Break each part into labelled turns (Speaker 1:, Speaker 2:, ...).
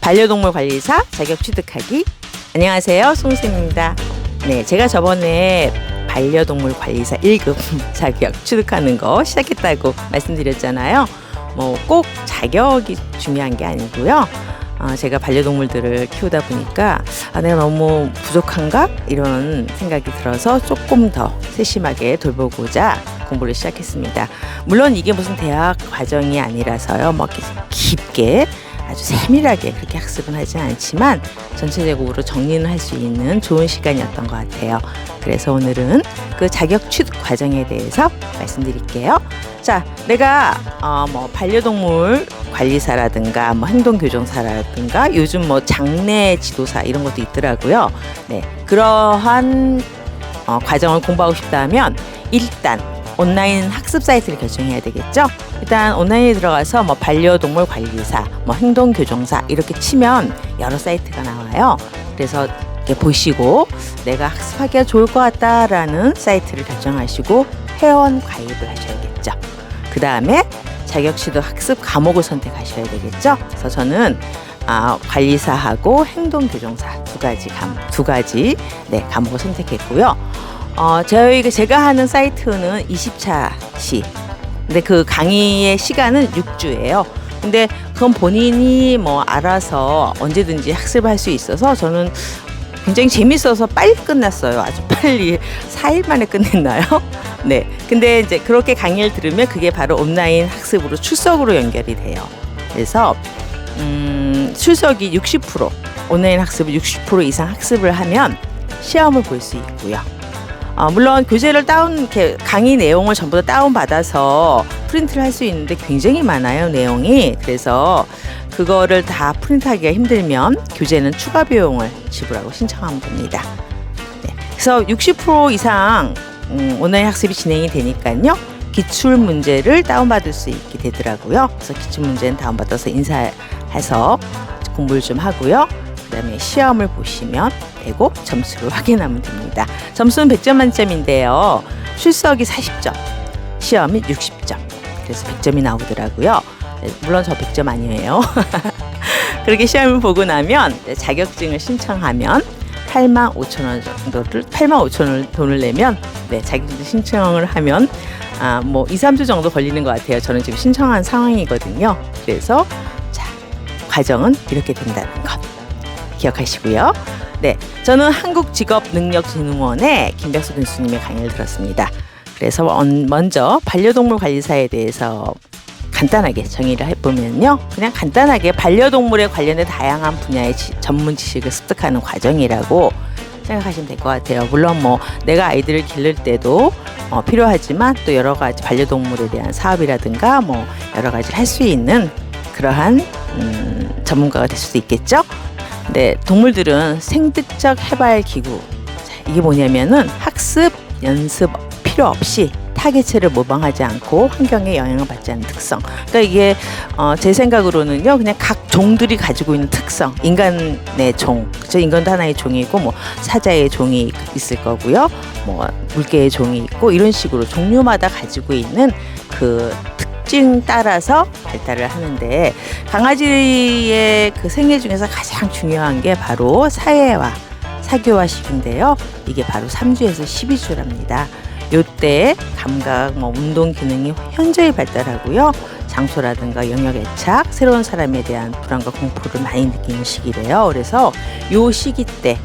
Speaker 1: 반려동물 관리사 자격 취득하기. 안녕하세요, 송쌤입니다. 네, 제가 저번에 반려동물 관리사 1급 자격 취득하는 거 시작했다고 말씀드렸잖아요. 뭐 꼭 자격이 중요한 게 아니고요. 제가 반려동물들을 키우다 보니까 내가 너무 부족한가? 이런 생각이 들어서 조금 더 세심하게 돌보고자 공부를 시작했습니다. 물론 이게 무슨 대학 과정이 아니라서요. 뭐 깊게 아주 세밀하게 그렇게 학습은 하진 않지만 전체적으로 정리는 할 수 있는 좋은 시간이었던 것 같아요. 그래서 오늘은 그 자격 취득 과정에 대해서 말씀드릴게요. 자, 내가 뭐 반려동물 관리사라든가 뭐 행동교정사라든가 요즘 뭐 장례 지도사 이런 것도 있더라고요. 네, 그러한 과정을 공부하고 싶다면 일단 온라인 학습 사이트를 결정해야 되겠죠. 일단 온라인에 들어가서 뭐 반려동물 관리사, 뭐 행동교정사 이렇게 치면 여러 사이트가 나와요. 그래서 이렇게 보시고 내가 학습하기가 좋을 것 같다라는 사이트를 결정하시고 회원 가입을 하셔야겠죠. 그 다음에 자격취득 학습 과목을 선택하셔야 되겠죠. 그래서 저는 관리사하고 행동교정사 두 가지 과목을 선택했고요. 제가 하는 사이트는 20차 시. 근데 그 강의의 시간은 6주예요. 근데 그건 본인이 뭐 알아서 언제든지 학습을 할 수 있어서 저는 굉장히 재밌어서 빨리 끝났어요. 아주 빨리 4일 만에 끝냈나요? 네. 근데 이제 그렇게 강의를 들으면 그게 바로 온라인 학습으로 출석으로 연결이 돼요. 그래서 출석이 60%, 온라인 학습을 60% 이상 학습을 하면 시험을 볼 수 있고요. 물론 교재를 이렇게 강의 내용을 전부 다 다운받아서 프린트를 할 수 있는데 굉장히 많아요, 내용이. 그래서 그거를 다 프린트하기가 힘들면 교재는 추가 비용을 지불하고 신청하면 됩니다. 네. 그래서 60% 이상 온라인 학습이 진행이 되니까요. 기출 문제를 다운받을 수 있게 되더라고요. 그래서 기출 문제는 다운받아서 인사해서 공부를 좀 하고요. 그 다음에 시험을 보시면 되고 점수를 확인하면 됩니다. 점수는 100점 만점인데요. 출석이 40점, 시험이 60점. 그래서 100점이 나오더라고요. 물론 저 100점 아니에요. 그렇게 시험을 보고 나면 자격증을 신청하면 85,000원 돈을 내면 자격증 신청을 하면 뭐 2, 3주 정도 걸리는 것 같아요. 저는 지금 신청한 상황이거든요. 그래서 과정은 이렇게 된다는 것 기억하시고요. 네, 저는 한국직업능력진흥원의 김백수 교수님의 강의를 들었습니다. 그래서 먼저 반려동물 관리사에 대해서 간단하게 정의를 해보면요. 그냥 간단하게 반려동물에 관련된 다양한 분야의 전문 지식을 습득하는 과정이라고 생각하시면 될 것 같아요. 물론 뭐 내가 아이들을 기를 때도 필요하지만 또 여러 가지 반려동물에 대한 사업이라든가 뭐 여러 가지를 할 수 있는 그러한 전문가가 될 수도 있겠죠. 네, 동물들은 생득적 해발 기구. 이게 뭐냐면은 학습, 연습 필요 없이 타개체를 모방하지 않고 환경에 영향을 받지 않는 특성. 그러니까 이게 제 생각으로는요, 그냥 각 종들이 가지고 있는 특성. 인간의 종, 그렇죠? 인간도 하나의 종이고, 뭐 사자의 종이 있을 거고요, 뭐 물개의 종이 있고 이런 식으로 종류마다 가지고 있는 그 특징 따라서 발달을 하는데 강아지의 그 생애 중에서 가장 중요한 게 바로 사회화, 사교화 시기인데요. 이게 바로 3주에서 12주랍니다. 요때 감각, 운동 기능이 현저히 발달하고요. 장소라든가 영역 애착, 새로운 사람에 대한 불안과 공포를 많이 느끼는 시기래요. 그래서 요 시기 때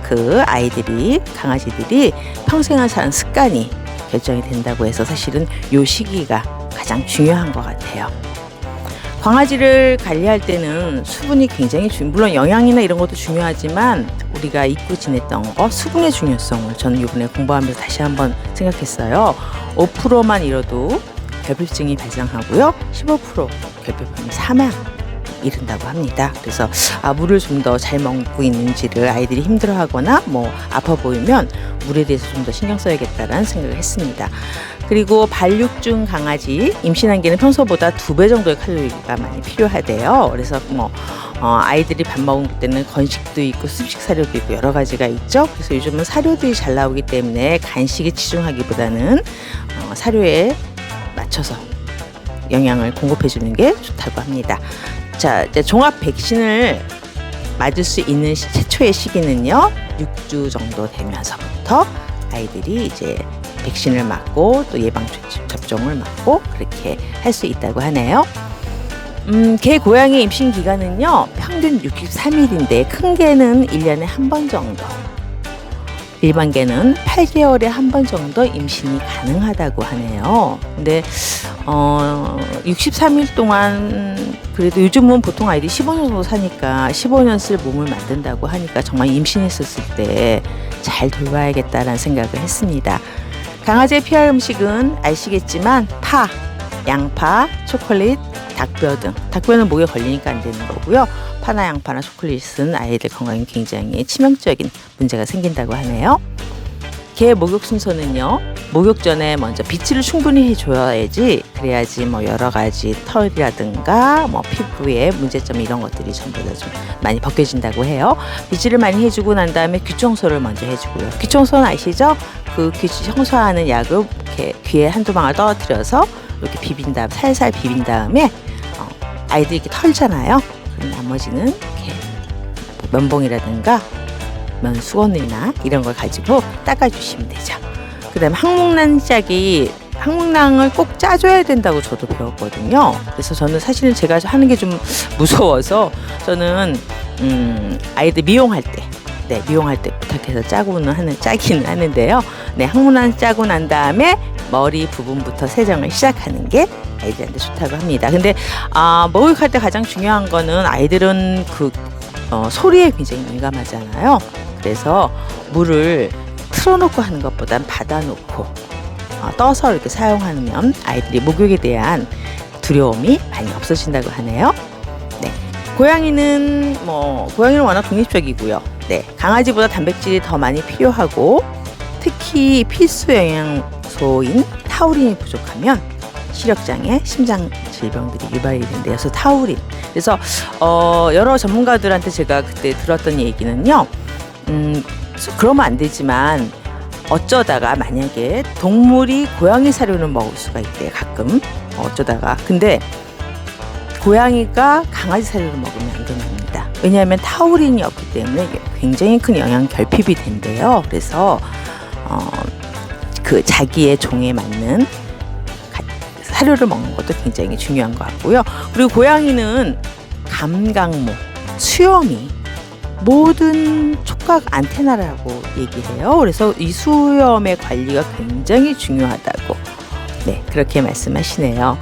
Speaker 1: 그 강아지들이 평생을 사는 습관이 결정이 된다고 해서 사실은 요 시기가 가장 중요한 것 같아요. 강아지를 관리할 때는 수분이 굉장히 물론 영양이나 이런 것도 중요하지만 우리가 잊고 지냈던 거 수분의 중요성을 저는 이번에 공부하면서 다시 한번 생각했어요. 5%만 잃어도 결핍증이 발생하고요. 15% 결핍하면 사망 이른다고 합니다. 그래서 물을 좀 더 잘 먹고 있는지를 아이들이 힘들어하거나 뭐 아파 보이면 물에 대해서 좀 더 신경 써야겠다라는 생각을 했습니다. 그리고 반육중 강아지 임신한 개는 평소보다 2배 정도의 칼로리가 많이 필요하대요. 그래서 뭐 아이들이 밥 먹을 때는 건식도 있고 습식 사료도 있고 여러 가지가 있죠. 그래서 요즘은 사료들이 잘 나오기 때문에 간식에 치중하기보다는 사료에 맞춰서 영양을 공급해 주는 게 좋다고 합니다. 자, 이제 종합 백신을 맞을 수 있는 최초의 시기는요, 6주 정도 되면서부터 아이들이 이제 백신을 맞고 또 예방 접종을 맞고 그렇게 할 수 있다고 하네요. 개 고양이 임신 기간은요, 평균 63일인데 큰 개는 1년에 한 번 정도, 일반 개는 8개월에 한 번 정도 임신이 가능하다고 하네요. 근데 63일 동안 그래도 요즘은 보통 아이들이 15년 정도 사니까 15년 쓸 몸을 만든다고 하니까 정말 임신했었을 때 잘 돌봐야겠다라는 생각을 했습니다. 강아지의 피할 음식은 아시겠지만 파, 양파, 초콜릿, 닭뼈 등. 닭뼈는 목에 걸리니까 안 되는 거고요. 파나 양파나 초콜릿은 아이들 건강에 굉장히 치명적인 문제가 생긴다고 하네요. 개 목욕 순서는요, 목욕 전에 먼저 비치를 충분히 해줘야지, 그래야지 뭐 여러 가지 털이라든가 뭐 피부에 문제점 이런 것들이 전부 다 좀 많이 벗겨진다고 해요. 비치를 많이 해주고 난 다음에 귀 청소를 먼저 해주고요. 귀 청소는 아시죠? 그 귀 청소하는 약을 이렇게 귀에 한두 방울 떨어뜨려서 이렇게 비빈 다음, 살살 비빈 다음에 아이들이 이렇게 털잖아요. 그럼 나머지는 이렇게 면봉이라든가 수건이나 이런 걸 가지고 닦아주시면 되죠. 그 다음에 항문낭을 꼭 짜줘야 된다고 저도 배웠거든요. 그래서 저는 사실은 제가 하는 게 좀 무서워서 저는 아이들 미용할 때 부탁해서 짜기는 하는데요. 네, 항문낭 짜고 난 다음에 머리 부분부터 세정을 시작하는 게 아이들한테 좋다고 합니다. 근데 목욕할 때 가장 중요한 거는 아이들은 소리에 굉장히 민감하잖아요. 그래서 물을 틀어놓고 하는 것보단 받아놓고 떠서 이렇게 사용하면 아이들이 목욕에 대한 두려움이 많이 없어진다고 하네요. 네, 고양이는 워낙 독립적이고요. 네, 강아지보다 단백질이 더 많이 필요하고 특히 필수 영양소인 타우린이 부족하면 시력장애, 심장 질병들이 유발이 된대요. 그래서 타우린. 그래서 여러 전문가들한테 제가 그때 들었던 얘기는요. 그러면 안 되지만 어쩌다가 만약에 동물이 고양이 사료를 먹을 수가 있대요. 가끔 어쩌다가. 근데 고양이가 강아지 사료를 먹으면 안 됩니다. 왜냐하면 타우린이 없기 때문에 굉장히 큰 영양 결핍이 된대요. 그래서 그 자기의 종에 맞는 사료를 먹는 것도 굉장히 중요한 것 같고요. 그리고 고양이는 감각모, 수염이 모든 촉각 안테나라고 얘기해요. 그래서 이 수염의 관리가 굉장히 중요하다고 그렇게 말씀하시네요.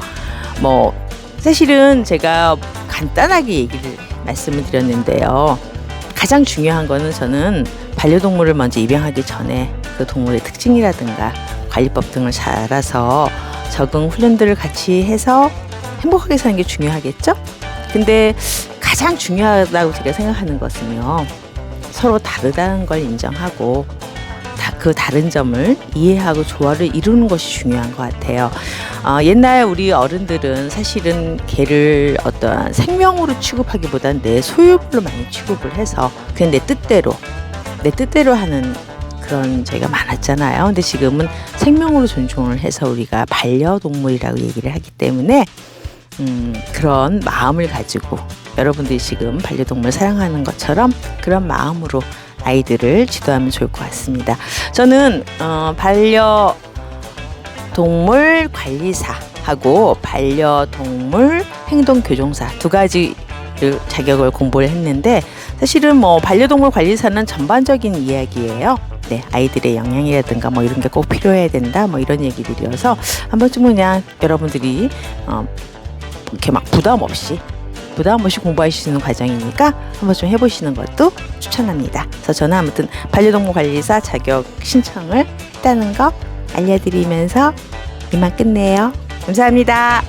Speaker 1: 사실은 제가 간단하게 말씀을 드렸는데요. 가장 중요한 거는 저는 반려동물을 먼저 입양하기 전에 그 동물의 특징이라든가 관리법 등을 잘 알아서 적응 훈련들을 같이 해서 행복하게 사는 게 중요하겠죠? 근데 가장 중요하다고 제가 생각하는 것은요, 서로 다르다는 걸 인정하고 그 다른 점을 이해하고 조화를 이루는 것이 중요한 것 같아요. 옛날 우리 어른들은 사실은 개를 어떠한 생명으로 취급하기보다는 내 소유물로 많이 취급을 해서 그냥 내 뜻대로 하는 그런 저희가 많았잖아요. 근데 지금은 생명으로 존중을 해서 우리가 반려동물이라고 얘기를 하기 때문에 그런 마음을 가지고 여러분들이 지금 반려동물 사랑하는 것처럼 그런 마음으로 아이들을 지도하면 좋을 것 같습니다. 저는 반려동물 관리사하고 반려동물 행동교정사 두 가지 자격을 공부를 했는데 사실은 반려동물 관리사는 전반적인 이야기예요. 네, 아이들의 영양이라든가 이런 게 꼭 필요해야 된다 이런 얘기들이어서 한 번쯤은 그냥 여러분들이 이렇게 막 부담 없이 공부하시는 과정이니까 한번 좀 해보시는 것도 추천합니다. 그래서 저는 아무튼 반려동물 관리사 자격 신청을 했다는 거 알려드리면서 이만 끝내요. 감사합니다.